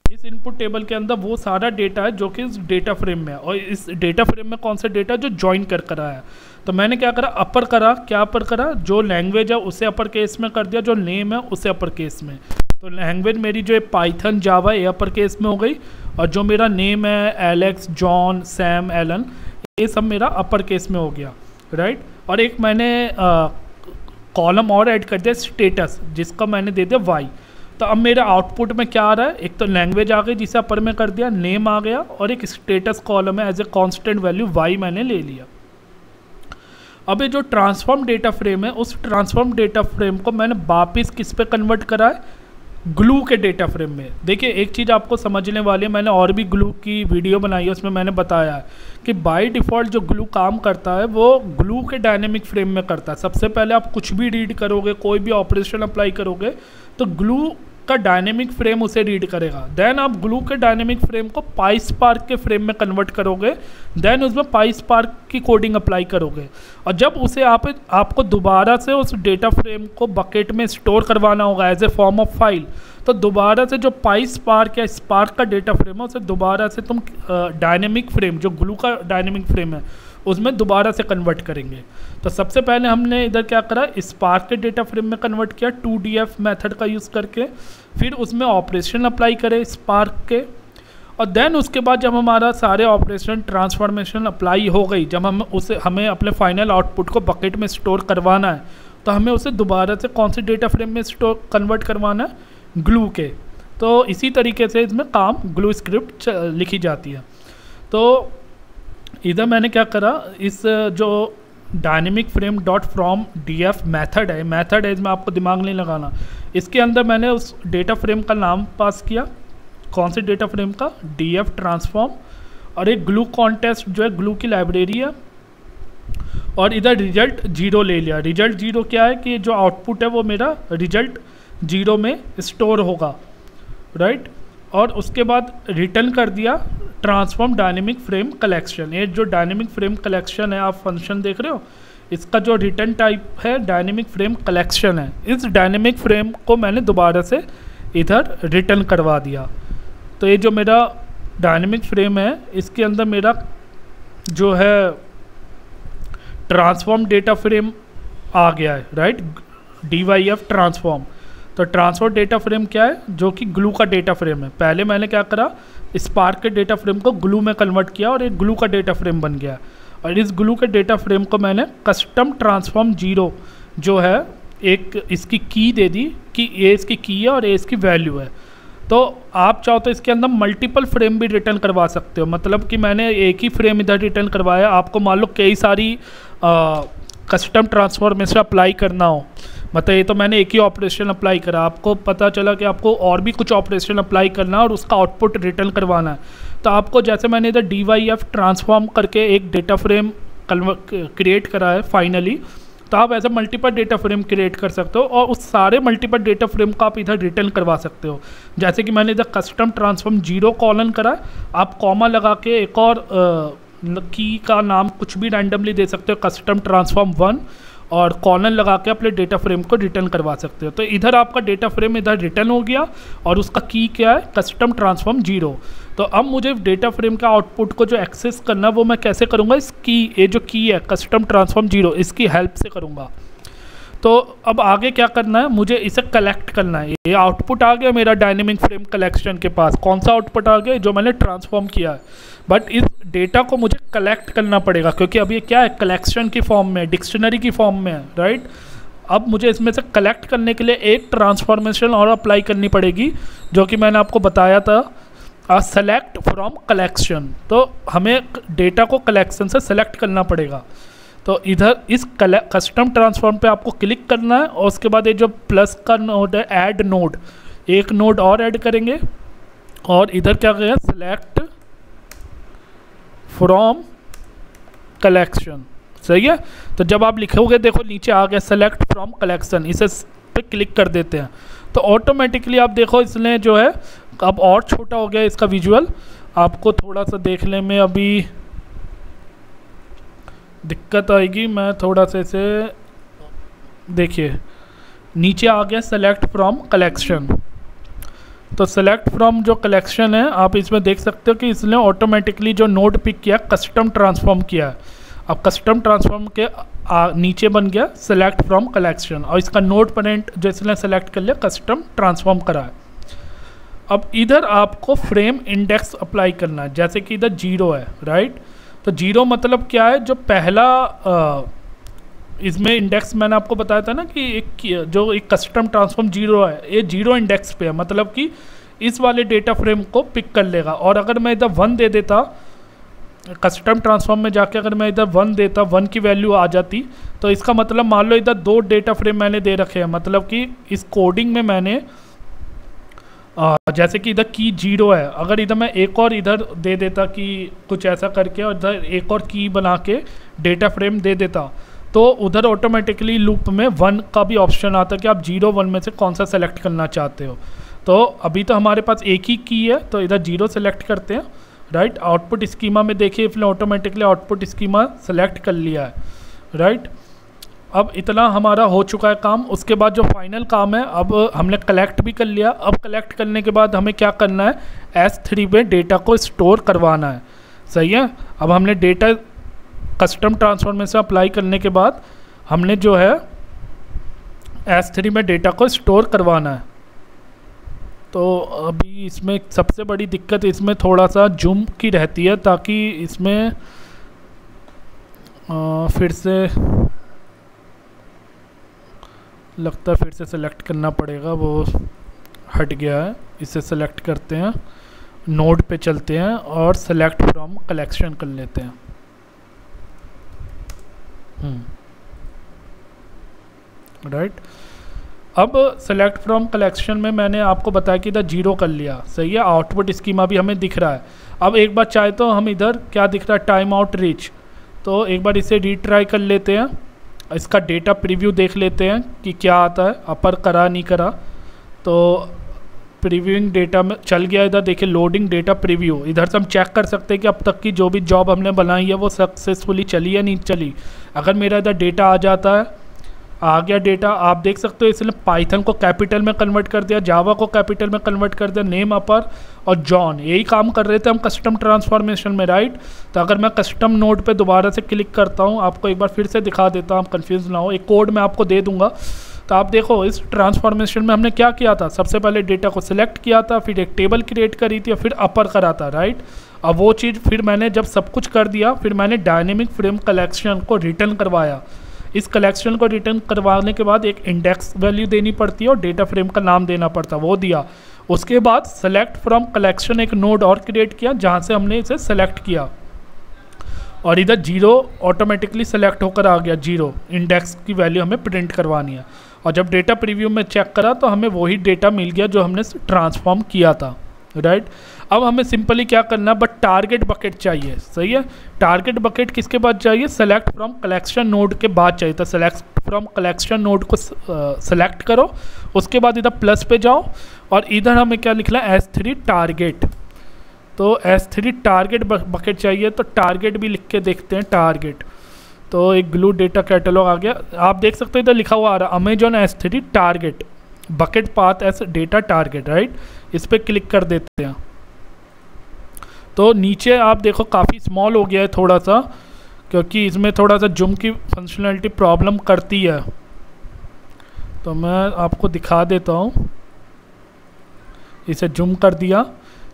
इस इनपुट टेबल के अंदर वो सारा डेटा है जो कि इस डेटा फ्रेम में है, और इस डेटा फ्रेम में कौन सा डेटा जो ज्वाइन कर करा है। तो मैंने क्या करा, अपर करा, क्या अपर करा, जो लैंग्वेज है उसे अपर केस में कर दिया, जो नेम है उसे अपर केस में। तो लैंग्वेज मेरी जो है पाइथन जावा ये अपर केस में हो गई, और जो मेरा नेम है एलेक्स, जॉन, सैम, एलन, ये सब मेरा अपर केस में हो गया, राइट। और एक मैंने कॉलम और ऐड कर दिया स्टेटस, जिसका मैंने दे दिया वाई। तो अब मेरे आउटपुट में क्या आ रहा है, एक तो लैंग्वेज आ गई जिसे अपर में कर दिया, नेम आ गया, और एक स्टेटस कॉलम है as a constant value Y मैंने ले लिया। अब ये जो ट्रांसफॉर्म डेटा फ्रेम है, उस ट्रांसफॉर्म डेटा फ्रेम को मैंने वापस किस पे कन्वर्ट करा है, ग्लू के डेटा फ्रेम में। देखिए एक चीज़ आपको समझने वाली है, मैंने और भी ग्लू की वीडियो बनाई है, उसमें मैंने बताया है कि बाय डिफ़ॉल्ट जो ग्लू काम करता है वो ग्लू के डायनेमिक फ्रेम में करता है। सबसे पहले आप कुछ भी रीड करोगे, कोई भी ऑपरेशन अप्लाई करोगे, तो ग्लू का डायनेमिक फ्रेम उसे रीड करेगा। देन आप ग्लू के डायनेमिक फ्रेम को पाईस्पार्क के फ्रेम में कन्वर्ट करोगे, देन उसमें पाईस्पार्क की कोडिंग अप्लाई करोगे, और जब उसे आपको दोबारा से उस डेटा फ्रेम को बकेट में स्टोर करवाना होगा as a form of file, तो दोबारा से जो पाईस्पार्क या स्पार्क का डेटा फ्रेम है उसे दोबारा से तुम डायनेमिक फ्रेम, जो ग्लू का डायनेमिक फ्रेम है, उसमें दोबारा से कन्वर्ट करेंगे। तो सबसे पहले हमने इधर क्या करा, स्पार्क के डेटा फ्रेम में कन्वर्ट किया 2DF मेथड का यूज़ करके, फिर उसमें ऑपरेशन अप्लाई करे स्पार्क के, और देन उसके बाद जब हमारा सारे ऑपरेशन ट्रांसफॉर्मेशन अप्लाई हो गई, जब हमें अपने फाइनल आउटपुट को बकेट में स्टोर करवाना है, तो हमें उसे दोबारा से कौन से डेटा फ्रेम में कन्वर्ट करवाना है, ग्लू के। तो इसी तरीके से इसमें काम ग्लू स्क्रिप्ट लिखी जाती है। तो इधर मैंने क्या करा, इस जो dynamic frame dot from DF method है, इसमें आपको दिमाग नहीं लगाना, इसके अंदर मैंने उस डेटा फ्रेम का नाम पास किया, कौन से डेटा फ्रेम का, DF ट्रांसफॉर्म, और एक ग्लू कॉन्टेस्ट जो है ग्लू की लाइब्रेरी है, और इधर रिजल्ट 0 ले लिया। रिजल्ट 0 क्या है कि जो आउटपुट है वो मेरा रिजल्ट 0 में स्टोर होगा, राइट। और उसके बाद रिटर्न कर दिया ट्रांसफॉर्म डायनेमिक फ्रेम कलेक्शन। ये जो डायनेमिक फ्रेम कलेक्शन है, आप फंक्शन देख रहे हो, इसका जो रिटर्न टाइप है डायनेमिक फ्रेम कलेक्शन है। इस डायनेमिक फ्रेम को मैंने दोबारा से इधर रिटर्न करवा दिया। तो ये जो मेरा डायनेमिक फ्रेम है, इसके अंदर मेरा जो है ट्रांसफॉर्म डेटा फ्रेम आ गया है, राइट, DYF ट्रांसफॉर्म। तो ट्रांसफॉर्म डेटा फ्रेम क्या है, जो कि ग्लू का डेटा फ्रेम है। पहले मैंने क्या करा, स्पार्क के डेटा फ्रेम को ग्लू में कन्वर्ट किया और एक ग्लू का डेटा फ्रेम बन गया, और इस ग्लू के डेटा फ्रेम को मैंने कस्टम ट्रांसफॉर्म 0 जो है एक इसकी की दे दी कि ये इसकी की है और ये इसकी वैल्यू है। तो आप चाहो तो इसके अंदर मल्टीपल फ्रेम भी रिटर्न करवा सकते हो, मतलब कि मैंने एक ही फ्रेम इधर रिटर्न करवाया, आपको मान लो कई सारी कस्टम ट्रांसफॉर्मेशन अप्लाई करना हो, मतलब ये तो मैंने एक ही ऑपरेशन अप्लाई करा, आपको पता चला कि आपको और भी कुछ ऑपरेशन अप्लाई करना है और उसका आउटपुट रिटर्न करवाना है, तो आपको जैसे मैंने इधर DYF ट्रांसफॉर्म करके एक डेटा फ्रेम क्रिएट करा है फाइनली, तो आप ऐसे मल्टीपल डेटा फ्रेम क्रिएट कर सकते हो और उस सारे मल्टीपल डेटा फ्रेम को आप इधर रिटर्न करवा सकते हो। जैसे कि मैंने इधर कस्टम ट्रांसफॉर्म 0 कॉलन करा, आप कॉमा लगा के एक और की का नाम कुछ भी रैंडमली दे सकते हो, कस्टम ट्रांसफॉर्म 1, और कॉलन लगा के अपने डेटा फ्रेम को रिटर्न करवा सकते हो। तो इधर आपका डेटा फ्रेम इधर रिटर्न हो गया और उसका की क्या है, कस्टम ट्रांसफॉर्म 0। तो अब मुझे डेटा फ्रेम का आउटपुट को जो एक्सेस करना वो मैं कैसे करूँगा, इस की, ये जो की है कस्टम ट्रांसफॉर्म 0, इसकी हेल्प से करूँगा। तो अब आगे क्या करना है, मुझे इसे कलेक्ट करना है। ये आउटपुट आ गया मेरा डायनेमिक फ्रेम कलेक्शन के पास, कौन सा आउटपुट आ गया, जो मैंने ट्रांसफॉर्म किया है, बट इस डेटा को मुझे कलेक्ट करना पड़ेगा, क्योंकि अब ये क्या है, कलेक्शन की फॉर्म में, डिक्शनरी की फॉर्म में है, राइट। अब मुझे इसमें से कलेक्ट करने के लिए एक ट्रांसफॉर्मेशन और अप्लाई करनी पड़ेगी, जो कि मैंने आपको बताया था, सेलेक्ट फ्रॉम कलेक्शन। तो हमें डेटा को कलेक्शन से सेलेक्ट करना पड़ेगा। तो इधर इस कस्टम ट्रांसफॉर्म पे आपको क्लिक करना है, और उसके बाद ये जो प्लस का नोड है, ऐड नोड, एक नोड और ऐड करेंगे, और इधर क्या करें, सेलेक्ट फ्रॉम कलेक्शन, सही है। तो जब आप लिखोगे, देखो नीचे आ गया सेलेक्ट फ्रॉम कलेक्शन, इसे पे क्लिक कर देते हैं, तो ऑटोमेटिकली आप देखो इसने जो है अब और छोटा हो गया इसका विजुअल, आपको थोड़ा सा देखने में अभी दिक्कत आएगी, मैं थोड़ा सा इसे देखिए, नीचे आ गया सेलेक्ट फ्रॉम कलेक्शन। तो सेलेक्ट फ्रॉम जो कलेक्शन है, आप इसमें देख सकते हो कि इसने ऑटोमेटिकली जो नोड पिक किया, कस्टम ट्रांसफॉर्म किया है। अब कस्टम ट्रांसफॉर्म के नीचे बन गया सेलेक्ट फ्रॉम कलेक्शन, और इसका नोड पेरेंट जो इसने सेलेक्ट कर लिया कस्टम ट्रांसफॉर्म करा है। अब इधर आपको फ्रेम इंडेक्स अप्लाई करना है, जैसे कि इधर 0 है, राइट। तो 0 मतलब क्या है, जो पहला इसमें इंडेक्स मैंने आपको बताया था ना कि एक कस्टम ट्रांसफॉर्म 0 है, ये 0 इंडेक्स पे है, मतलब कि इस वाले डेटा फ्रेम को पिक कर लेगा। और अगर मैं इधर 1 दे देता कस्टम ट्रांसफॉर्म में जाके, अगर मैं इधर 1 देता, 1 की वैल्यू आ जाती, तो इसका मतलब मान लो इधर 2 डेटा फ्रेम मैंने दे रखे हैं, मतलब कि इस कोडिंग में मैंने जैसे कि इधर की 0 है, अगर इधर मैं एक और इधर दे देता कि कुछ ऐसा करके, और इधर एक और की बना के डेटा फ्रेम दे देता, तो उधर ऑटोमेटिकली लूप में 1 का भी ऑप्शन आता है कि आप 0 1 में से कौन सा सेलेक्ट करना चाहते हो। तो अभी तो हमारे पास एक ही की है, तो इधर 0 सेलेक्ट करते हैं, राइट। आउटपुट स्कीमा में देखिए इसने ऑटोमेटिकली आउटपुट स्कीमा सेलेक्ट कर लिया है, राइट। अब इतना हमारा हो चुका है काम। उसके बाद जो फाइनल काम है, अब हमने कलेक्ट भी कर लिया। अब कलेक्ट करने के बाद हमें क्या करना है, S3 में डेटा को स्टोर करवाना है, सही है। अब हमने डेटा कस्टम ट्रांसफॉर्म में से अप्लाई करने के बाद हमने जो है S3 में डेटा को स्टोर करवाना है। तो अभी इसमें सबसे बड़ी दिक्कत इसमें थोड़ा सा जूम की रहती है, ताकि इसमें फिर से लगता है फिर से सेलेक्ट करना पड़ेगा, वो हट गया है। इसे सेलेक्ट करते हैं, नोड पे चलते हैं और सेलेक्ट फ्रॉम कलेक्शन कर लेते हैं। राइट। अब सेलेक्ट फ्रॉम कलेक्शन में मैंने आपको बताया कि इधर 0 कर लिया, सही है। आउटपुट स्कीमा भी हमें दिख रहा है। अब एक बार चाहे तो हम इधर क्या दिख रहा है, टाइम आउट रीच, तो एक बार इसे रीट्राई कर लेते हैं, इसका डेटा प्रीव्यू देख लेते हैं कि क्या आता है, अपर करा नहीं करा। तो प्रीव्यूइंग डेटा में चल गया, इधर देखिए लोडिंग डेटा प्रीव्यू, इधर से हम चेक कर सकते हैं कि अब तक की जो भी जॉब हमने बनाई है वो सक्सेसफुली चली या नहीं चली। अगर मेरा इधर डेटा आ जाता है, आ गया डेटा, आप देख सकते हो इसने पाइथन को कैपिटल में कन्वर्ट कर दिया, जावा को कैपिटल में कन्वर्ट कर दिया, नेम अपर और जॉन, यही काम कर रहे थे हम कस्टम ट्रांसफॉर्मेशन में, राइट। तो अगर मैं कस्टम नोड पे दोबारा से क्लिक करता हूँ, आपको एक बार फिर से दिखा देता हूँ, आप कंफ्यूज ना हो, एक कोड मैं आपको दे दूंगा। तो आप देखो इस ट्रांसफॉर्मेशन में हमने क्या किया था, सबसे पहले डेटा को सिलेक्ट किया था, फिर एक टेबल क्रिएट करी थी, फिर अपर करा था, राइट। अब वो चीज़ फिर मैंने जब सब कुछ कर दिया, फिर मैंने डायनेमिक फ्रेम कलेक्शन को रिटर्न करवाया। इस कलेक्शन को रिटर्न करवाने के बाद एक इंडेक्स वैल्यू देनी पड़ती है और डेटा फ्रेम का नाम देना पड़ता है, वो दिया। उसके बाद सेलेक्ट फ्रॉम कलेक्शन एक नोड और क्रिएट किया जहाँ से हमने इसे सेलेक्ट किया, और इधर 0 ऑटोमेटिकली सेलेक्ट होकर आ गया, 0 इंडेक्स की वैल्यू हमें प्रिंट करवानी है। और जब डेटा प्रीव्यू में चेक करा तो हमें वही डेटा मिल गया जो हमने ट्रांसफॉर्म किया था, राइट। अब हमें सिंपली क्या करना है, बट टारगेट बकेट चाहिए, सही है। टारगेट बकेट किसके बाद चाहिए, सेलेक्ट फ्रॉम कलेक्शन नोड के बाद चाहिए। तो सेलेक्ट फ्रॉम कलेक्शन नोड को सेलेक्ट करो, उसके बाद इधर प्लस पे जाओ और इधर हमें क्या लिखना है, S3 टारगेट। तो S3 टारगेट बकेट चाहिए, तो टारगेट भी लिख के देखते हैं, टारगेट। तो एक ग्लू डेटा कैटलॉग आ गया, आप देख सकते हो इधर लिखा हुआ आ रहा है Amazon S3 target bucket path S data target, right. इस पर क्लिक कर देते हैं तो नीचे आप देखो काफ़ी स्मॉल हो गया है थोड़ा सा, क्योंकि इसमें थोड़ा सा जूम की फंक्शनलिटी प्रॉब्लम करती है। तो मैं आपको दिखा देता हूँ, इसे जूम कर दिया।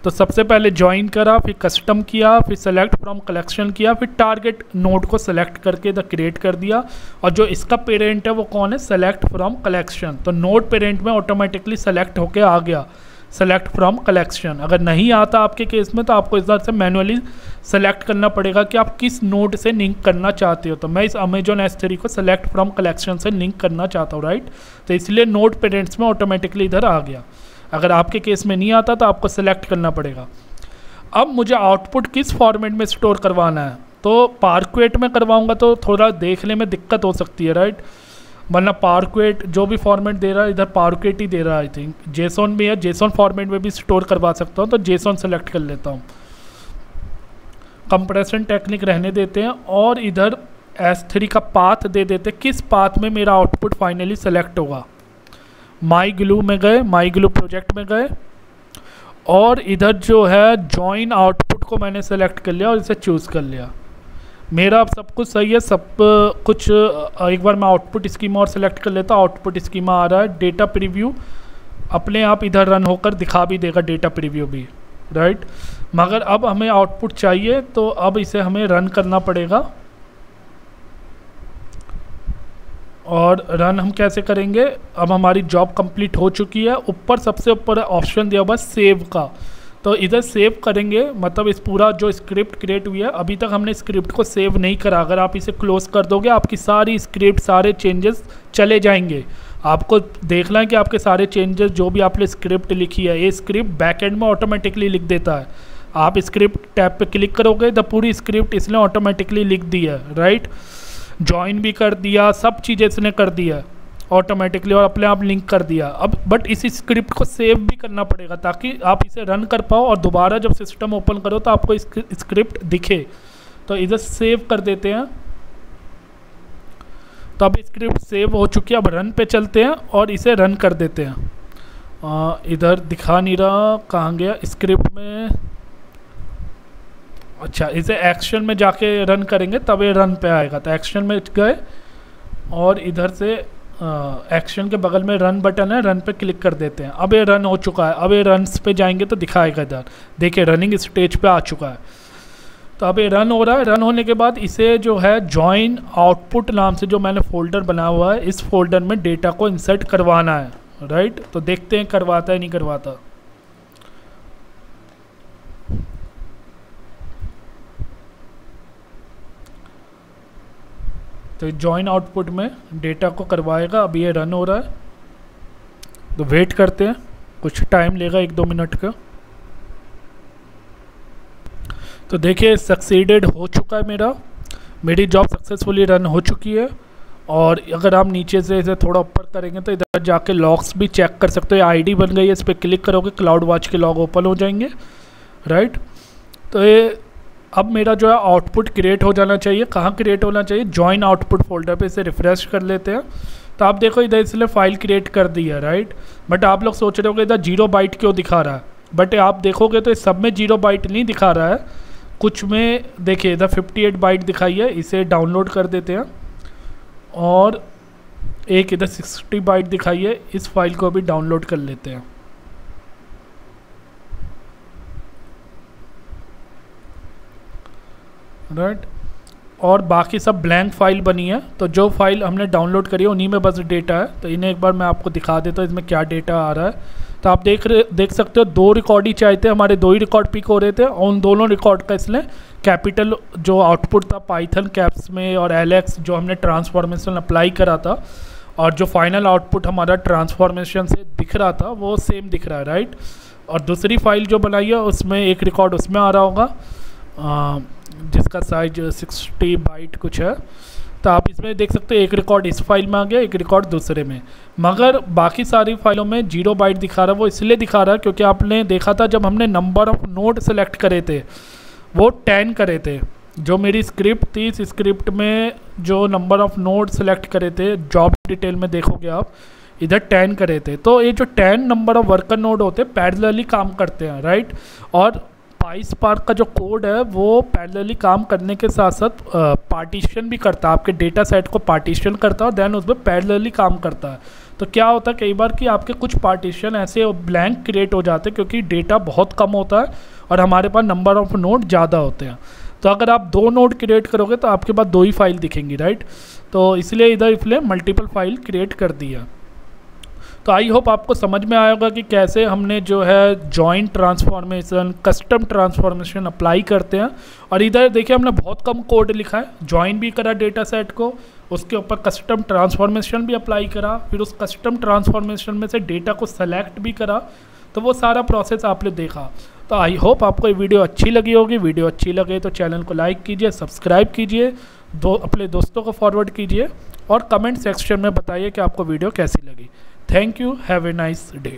तो सबसे पहले ज्वाइन करा, फिर कस्टम किया, फिर सेलेक्ट फ्रॉम कलेक्शन किया, फिर टारगेट नोड को सेलेक्ट करके इधर क्रिएट कर दिया। और जो इसका पेरेंट है वो कौन है, सेलेक्ट फ्रॉम कलेक्शन। तो नोड पेरेंट में ऑटोमेटिकली सेलेक्ट होके आ गया सेलेक्ट फ्रॉम कलेक्शन। अगर नहीं आता आपके केस में तो आपको इधर से मैनुअली सेलेक्ट करना पड़ेगा कि आप किस नोड से लिंक करना चाहते हो। तो मैं इस अमेजॉन S3 को सेलेक्ट फ्रॉम कलेक्शन से लिंक करना चाहता हूँ, राइट। तो इसलिए नोड पेरेंट्स में ऑटोमेटिकली इधर आ गया। अगर आपके केस में नहीं आता तो आपको सेलेक्ट करना पड़ेगा। अब मुझे आउटपुट किस फॉर्मेट में स्टोर करवाना है, तो पार्क्वेट में करवाऊंगा तो थोड़ा देखने में दिक्कत हो सकती है, राइट। वरना पार्क्वेट जो भी फॉर्मेट दे रहा है इधर पार्क्वेट ही दे रहा है। आई थिंक जेसॉन भी है, जेसॉन फॉर्मेट में भी स्टोर करवा सकता हूँ, तो जेसॉन सेलेक्ट कर लेता हूँ। कंप्रेशन टेक्निक रहने देते हैं और इधर S3 का पाथ दे देते हैं, किस पाथ में मेरा आउटपुट फाइनली सेलेक्ट होगा। माई ग्लू में गए, माई ग्लू प्रोजेक्ट में गए और इधर जो है जॉइन आउटपुट को मैंने सेलेक्ट कर लिया और इसे चूज़ कर लिया। मेरा अब सब कुछ सही है, सब कुछ। एक बार मैं आउटपुट स्कीमा और सेलेक्ट कर लेता हूँ। आउटपुट स्कीमा आ रहा है, डेटा प्रीव्यू अपने आप इधर रन होकर दिखा भी देगा डेटा प्रीव्यू भी, राइट। मगर अब हमें आउटपुट चाहिए, तो अब इसे हमें रन करना पड़ेगा। और रन हम कैसे करेंगे, अब हमारी जॉब कंप्लीट हो चुकी है। ऊपर सबसे ऊपर ऑप्शन दिया हुआ है सेव का, तो इधर सेव करेंगे, मतलब इस पूरा जो स्क्रिप्ट क्रिएट हुई है, अभी तक हमने स्क्रिप्ट को सेव नहीं करा। अगर आप इसे क्लोज कर दोगे, आपकी सारी स्क्रिप्ट, सारे चेंजेस चले जाएंगे। आपको देखना है कि आपके सारे चेंजेस जो भी आपने स्क्रिप्ट लिखी है, ये स्क्रिप्ट बैकएंड में ऑटोमेटिकली लिख देता है। आप स्क्रिप्ट टैब पे क्लिक करोगे तो पूरी स्क्रिप्ट इसने ऑटोमेटिकली लिख दी है, राइट। ज्वाइन भी कर दिया, सब चीज़ें इसने कर दिया ऑटोमेटिकली, और अपने आप लिंक कर दिया। अब बट इस स्क्रिप्ट को सेव भी करना पड़ेगा ताकि आप इसे रन कर पाओ और दोबारा जब सिस्टम ओपन करो तो आपको स्क्रिप्ट दिखे। तो इधर सेव कर देते हैं। तो अब स्क्रिप्ट सेव हो चुकी है। अब रन पे चलते हैं और इसे रन कर देते हैं। इधर दिखा नहीं रहा, कहाँ गया स्क्रिप्ट में। अच्छा, इसे एक्शन में जाके रन करेंगे तब ये रन पे आएगा। तो एक्शन में गए और इधर से एक्शन के बगल में रन बटन है, रन पे क्लिक कर देते हैं। अब ये रन हो चुका है। अब ये रन्स पे जाएंगे तो दिखाएगा इधर, देखिए रनिंग स्टेज पे आ चुका है। तो अब ये रन हो रहा है। रन होने के बाद इसे जो है जॉइन आउटपुट नाम से जो मैंने फोल्डर बनाया हुआ है, इस फोल्डर में डेटा को इंसर्ट करवाना है, राइट। तो देखते हैं करवाता है नहीं करवाता। तो जॉइन आउटपुट में डेटा को करवाएगा। अभी ये रन हो रहा है, तो वेट करते हैं, कुछ टाइम लेगा 1-2 मिनट का। तो देखिए सक्सीडेड हो चुका है, मेरी जॉब सक्सेसफुली रन हो चुकी है। और अगर आप नीचे से इसे थोड़ा ऊपर करेंगे तो इधर जाके लॉग्स भी चेक कर सकते हो। आईडी बन गई है, इस पर क्लिक करोगे क्लाउड वॉच के लॉग ओपन हो जाएंगे, राइट। तो ये अब मेरा जो है आउटपुट क्रिएट हो जाना चाहिए। कहाँ क्रिएट होना चाहिए, जॉइन आउटपुट फोल्डर पे। इसे रिफ्रेश कर लेते हैं तो आप देखो इधर इसलिए फाइल क्रिएट कर दी है, राइट। बट आप लोग सोच रहे होगे इधर 0 बाइट क्यों दिखा रहा है, बट आप देखोगे तो इस सब में 0 बाइट नहीं दिखा रहा है, कुछ में देखिए इधर 58 बाइट दिखाई है। इसे डाउनलोड कर देते हैं। और एक इधर 60 बाइट दिखाई है, इस फाइल को भी डाउनलोड कर लेते हैं, राइट। और बाकी सब ब्लैंक फाइल बनी है। तो जो फाइल हमने डाउनलोड करी है उन्हीं में बस डेटा है। तो इन्हें एक बार मैं आपको दिखा देता हूँ इसमें क्या डेटा आ रहा है। तो आप देख सकते हो 2 रिकॉर्ड ही चाहिए थे, हमारे 2 ही रिकॉर्ड पिक हो रहे थे। और उन दोनों रिकॉर्ड का इसने कैपिटल जो आउटपुट था पाइथन कैप्स में, और एलेक्स जो हमने ट्रांसफॉर्मेशन अप्लाई करा था, और जो फाइनल आउटपुट हमारा ट्रांसफॉर्मेशन से दिख रहा था वो सेम दिख रहा है, राइट। और दूसरी फाइल जो बनाई है उसमें एक रिकॉर्ड उसमें आ रहा होगा जिसका साइज 60 बाइट कुछ है। तो आप इसमें देख सकते हो एक रिकॉर्ड इस फाइल में आ गया, एक रिकॉर्ड दूसरे में। मगर बाकी सारी फाइलों में 0 बाइट दिखा रहा है। वो इसलिए दिखा रहा है क्योंकि आपने देखा था जब हमने नंबर ऑफ नोड सेलेक्ट करे थे वो 10 करे थे। जो मेरी स्क्रिप्ट थी, इस स्क्रिप्ट में जो नंबर ऑफ नोड सेलेक्ट करे थे, जॉब डिटेल में देखोगे आप इधर 10 करे थे। तो ये जो 10 नंबर ऑफ वर्कर नोड होते हैं पैरेलली काम करते हैं, राइट। और PySpark का जो कोड है वो पैरेलली काम करने के साथ साथ पार्टीशन भी करता है, आपके डेटा सेट को पार्टीशन करता है और देन उसमें पैरेलली काम करता है। तो क्या होता है कई बार कि आपके कुछ पार्टीशन ऐसे ब्लैंक क्रिएट हो जाते हैं क्योंकि डेटा बहुत कम होता है और हमारे पास नंबर ऑफ नोड ज़्यादा होते हैं। तो अगर आप 2 नोड क्रिएट करोगे तो आपके पास 2 ही फाइल दिखेंगी, राइट। तो इसलिए इधर इसलिए मल्टीपल फाइल क्रिएट कर दी है। तो आई होप आपको समझ में आया होगा कि कैसे हमने जो है joint transformation, custom transformation apply करते हैं। और इधर देखिए हमने बहुत कम कोड लिखा है, जॉइन भी करा डेटा सेट को, उसके ऊपर कस्टम ट्रांसफॉर्मेशन भी अप्लाई करा, फिर उस कस्टम ट्रांसफॉर्मेशन में से डेटा को सेलेक्ट भी करा। तो वो सारा प्रोसेस आपने देखा। तो आई होप आपको ये वीडियो अच्छी लगी होगी। वीडियो अच्छी लगे तो चैनल को लाइक कीजिए, सब्सक्राइब कीजिए, अपने दोस्तों को फॉरवर्ड कीजिए और कमेंट सेक्शन में बताइए कि आपको वीडियो कैसी लगी। Thank you. Have a nice day.